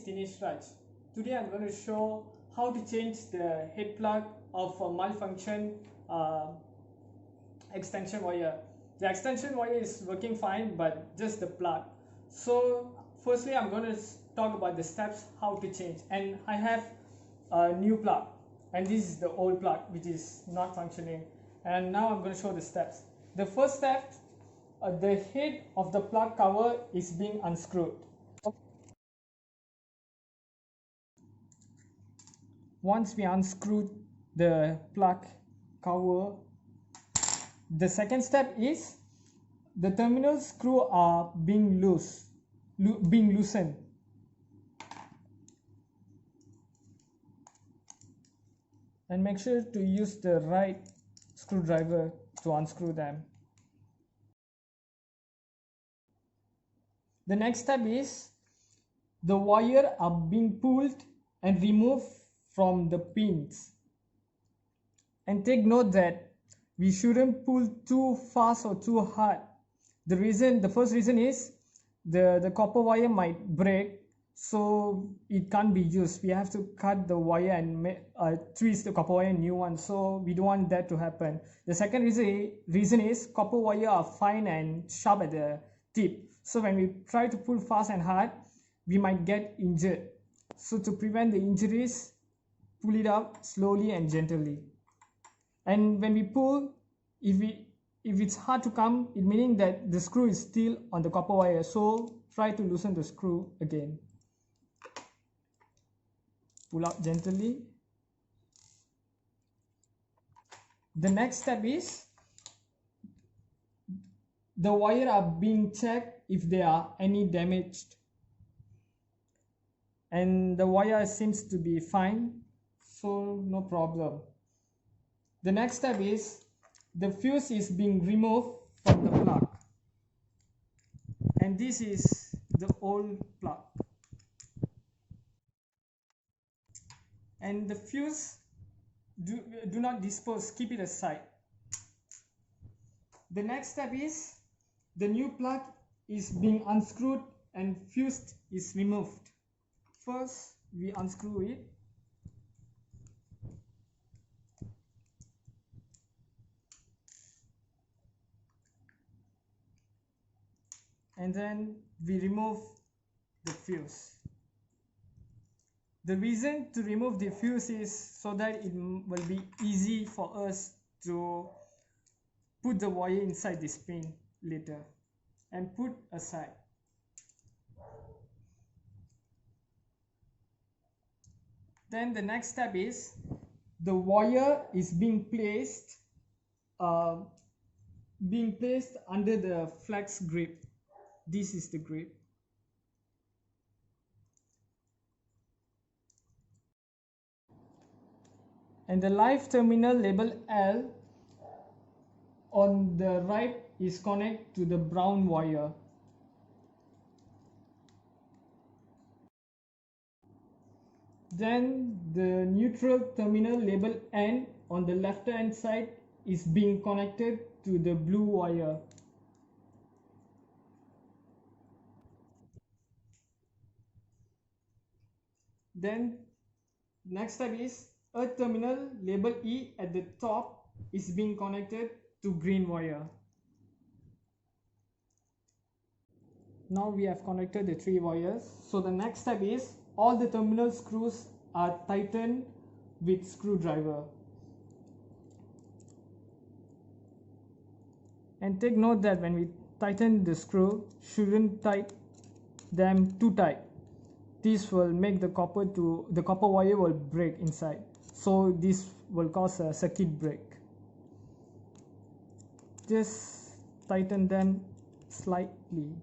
Dinesh Raj. Today I'm going to show how to change the head plug of a malfunction extension wire. The extension wire is working fine, but just the plug. So firstly I'm going to talk about the steps how to change, and I have a new plug and this is the old plug which is not functioning, and now I'm going to show the steps. The first step, the head of the plug cover is being unscrewed. Once we unscrew the plug cover, the second step is the terminal screw are being loosened. And make sure to use the right screwdriver to unscrew them. The next step is the wire are being pulled and removed from the pins. And take note that we shouldn't pull too fast or too hard. The first reason is the copper wire might break, so it can't be used. We have to cut the wire and twist the copper wire new one, so we don't want that to happen. The second reason is copper wire are fine and sharp at the tip, so when we try to pull fast and hard, we might get injured. So to prevent the injuries, pull it out slowly and gently. And when we pull, if it's hard to come, it meaning that the screw is still on the copper wire, so try to loosen the screw again. Pull out gently. The next step is the wire are being checked if they are any damaged, and the wire seems to be fine, so no problem. The next step is the fuse is being removed from the plug, and this is the old plug, and the fuse do not dispose, keep it aside. The next step is the new plug is being unscrewed and fuse is removed. First we unscrew it. And then we remove the fuse. The reason to remove the fuse is so that it will be easy for us to put the wire inside this pin later and put aside. Then the next step is the wire is being placed under the flex grip. This is the grip. And the live terminal label L on the right is connected to the brown wire. Then the neutral terminal label N on the left hand side is being connected to the blue wire. Then next step is a terminal label E at the top is being connected to green wire. Now we have connected the three wires. So the next step is all the terminal screws are tightened with screwdriver. And take note that when we tighten the screw, shouldn't tighten them too tight. This will make the copper wire will break inside. So this will cause a circuit break. Just tighten them slightly.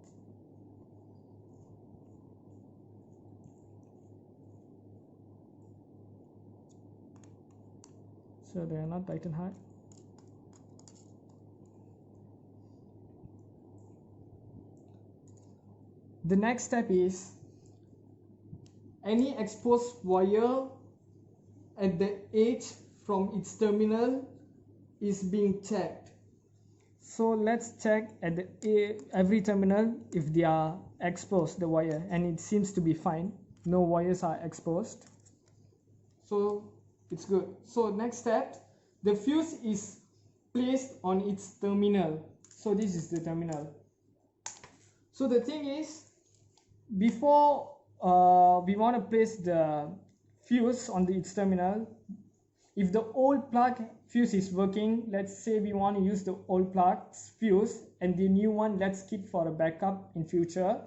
So they are not tightened hard. The next step is any exposed wire at the edge from its terminal is being checked. So let's check at every terminal if they are exposed, the wire, and it seems to be fine. no wires are exposed, so it's good. So next step, the fuse is placed on its terminal. So this is the terminal. So the thing is, before we want to place the fuse on its terminal, if the old plug fuse is working, let's say we want to use the old plug's fuse and the new one let's keep for a backup in future.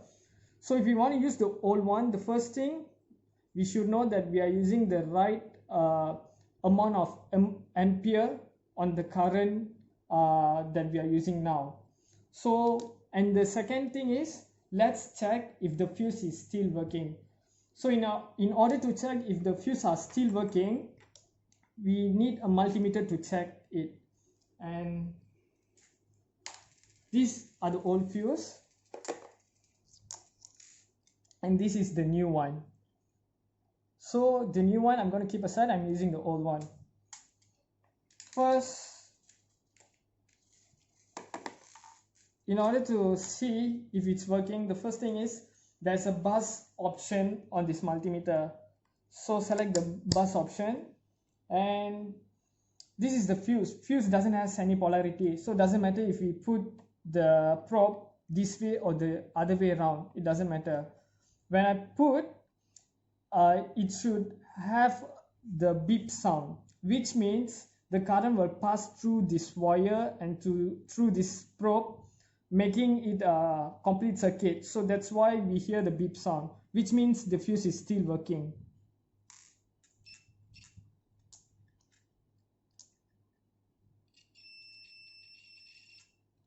So if we want to use the old one, the first thing we should know that we are using the right amount of ampere on the current that we are using now. So, and the second thing is, let's check if the fuse is still working. So in order to check if the fuse are still working, we need a multimeter to check it. And these are the old fuse, and this is the new one. So the new one I'm going to keep aside, I'm using the old one. First, in order to see if it's working, the first thing is there's a bus option on this multimeter. So select the bus option, and this is the fuse. Fuse doesn't have any polarity, so it doesn't matter if we put the probe this way or the other way around, it doesn't matter. When I put, it should have the beep sound, which means the current will pass through this wire and through this probe, making it a complete circuit. So that's why we hear the beep sound, which means the fuse is still working.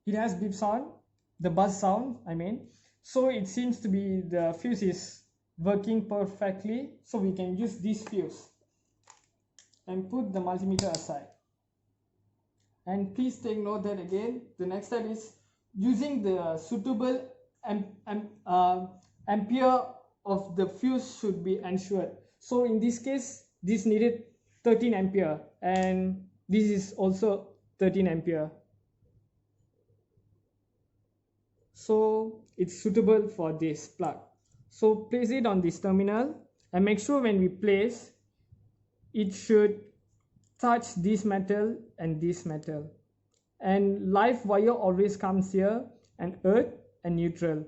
It has beep sound, the buzz sound I mean. So it seems to be the fuse is working perfectly. So we can use this fuse and put the multimeter aside. And please take note that again, the next step is using the suitable ampere of the fuse should be ensured. So in this case, this needed 13 ampere and this is also 13 ampere. So it's suitable for this plug. So place it on this terminal and make sure when we place, it should touch this metal and this metal. And live wire always comes here, and earth and neutral.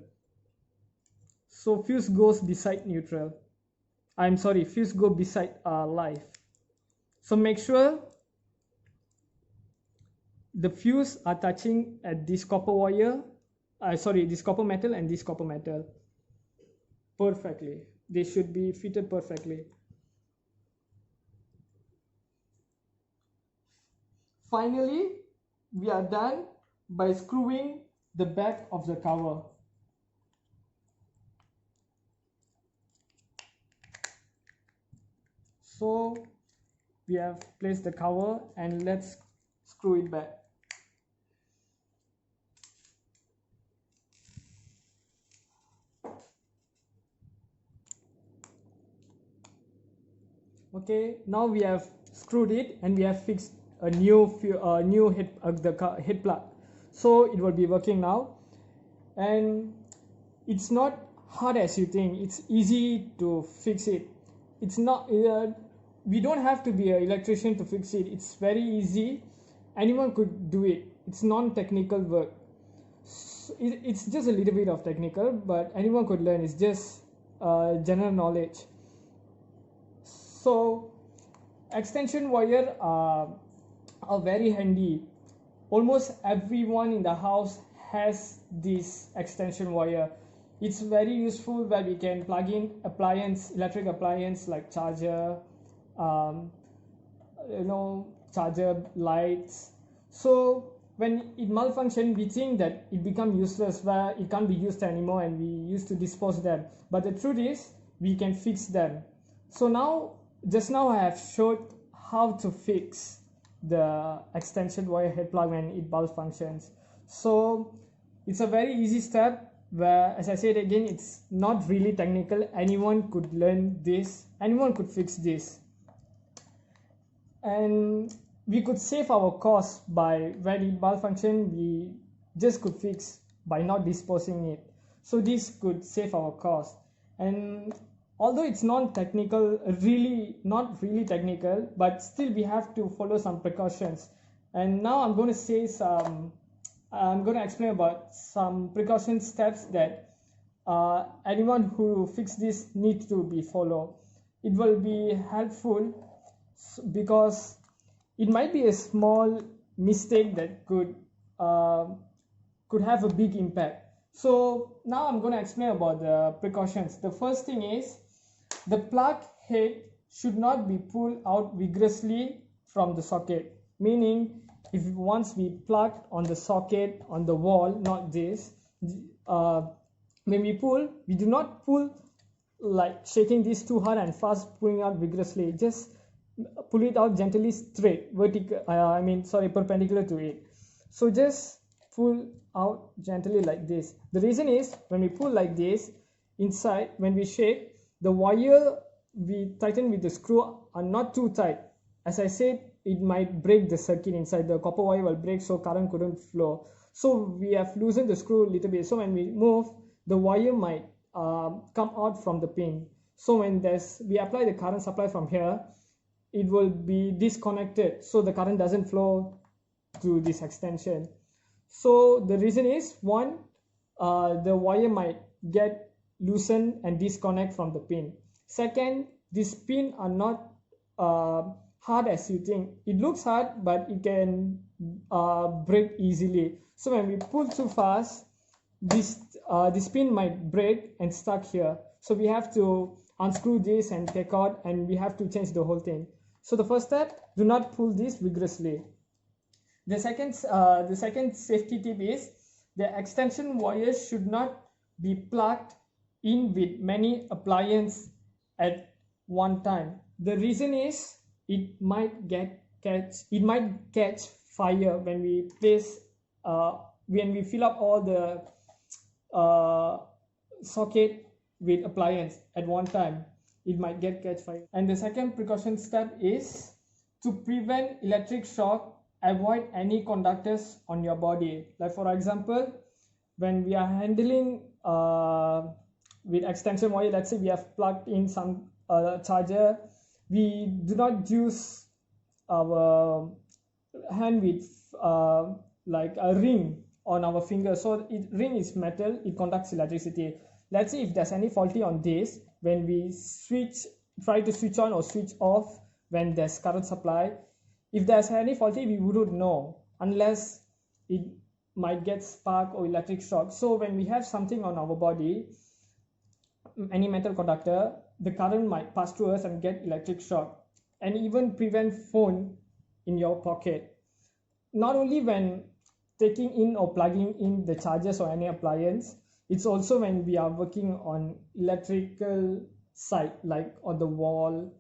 So fuse goes beside neutral. I'm sorry, fuse go beside live. So make sure the fuse are touching at this copper wire, this copper metal and this copper metal perfectly. They should be fitted perfectly. Finally, we are done by screwing the back of the cover. So we have placed the cover and let's screw it back. Okay, now we have screwed it and we have fixed a new head plug. So it will be working now, and it's not hard as you think. It's easy to fix it. It's not we don't have to be an electrician to fix it. It's very easy. Anyone could do it. It's non-technical work. It's just a little bit of technical, but anyone could learn. It's just general knowledge. So extension wire are very handy. Almost everyone in the house has this extension wire. It's very useful where we can plug in electric appliance like charger, charger lights. So when it malfunctions, we think that it becomes useless, where it can't be used anymore and we used to dispose them. But the truth is, we can fix them. So just now I have showed how to fix the extension wire head plug when it malfunctions. So it's a very easy step where, as I said again, it's not really technical. Anyone could learn this, anyone could fix this, and we could save our cost by, when it malfunction, we just could fix by not disposing it. So this could save our cost. And although it's non-technical, really not really technical, but still we have to follow some precautions. And now I'm going to explain about some precaution steps that anyone who fix this needs to be follow. It will be helpful because it might be a small mistake that could have a big impact. So now I'm going to explain about the precautions. The first thing is the plug head should not be pulled out vigorously from the socket, meaning if once we plug on the socket on the wall, not this, when we pull, we do not pull like shaking this too hard and fast pulling out vigorously. Just pull it out gently straight, vertical, perpendicular to it. So just pull out gently like this. The reason is when we pull like this inside, when we shake, the wire we tighten with the screw are not too tight. As I said, it might break the circuit inside. The copper wire will break, so current couldn't flow. So we have loosened the screw a little bit. So when we move, the wire might come out from the pin. So when we apply the current supply from here, it will be disconnected, so the current doesn't flow to this extension. So the reason is, one, the wire might get loosened and disconnect from the pin. Second, these pins are not hard as you think. It looks hard, but it can break easily. So when we pull too fast, this pin might break and stuck here. So we have to unscrew this and take out, and we have to change the whole thing. So the first step, do not pull this vigorously. The second safety tip is the extension wires should not be plugged in with many appliances at one time. The reason is it might catch fire when we fill up all the socket with appliance at one time. It might catch fire. And the second precaution step is to prevent electric shock. Avoid any conductors on your body. Like for example, when we are handling with extension wire, let's say we have plugged in some charger, we do not use our hand with like a ring on our finger. So ring is metal, it conducts electricity. Let's say if there's any faulty on this, when we try to switch on or switch off when there's current supply, if there's any faulty, we wouldn't know unless it might get spark or electric shock. So when we have something on our body, any metal conductor, the current might pass through us and get electric shock, and even prevent phone in your pocket. Not only when taking in or plugging in the chargers or any appliance, it's also when we are working on electrical side, like on the wall,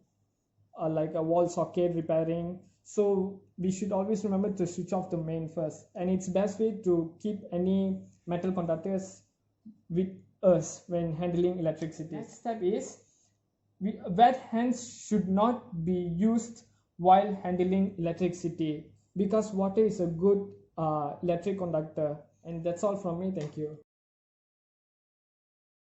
like a wall socket repairing. So we should always remember to switch off the main first, and it's best way to keep any metal conductors with us when handling electricity. Next step is wet hands should not be used while handling electricity, because water is a good electric conductor. And that's all from me. Thank you.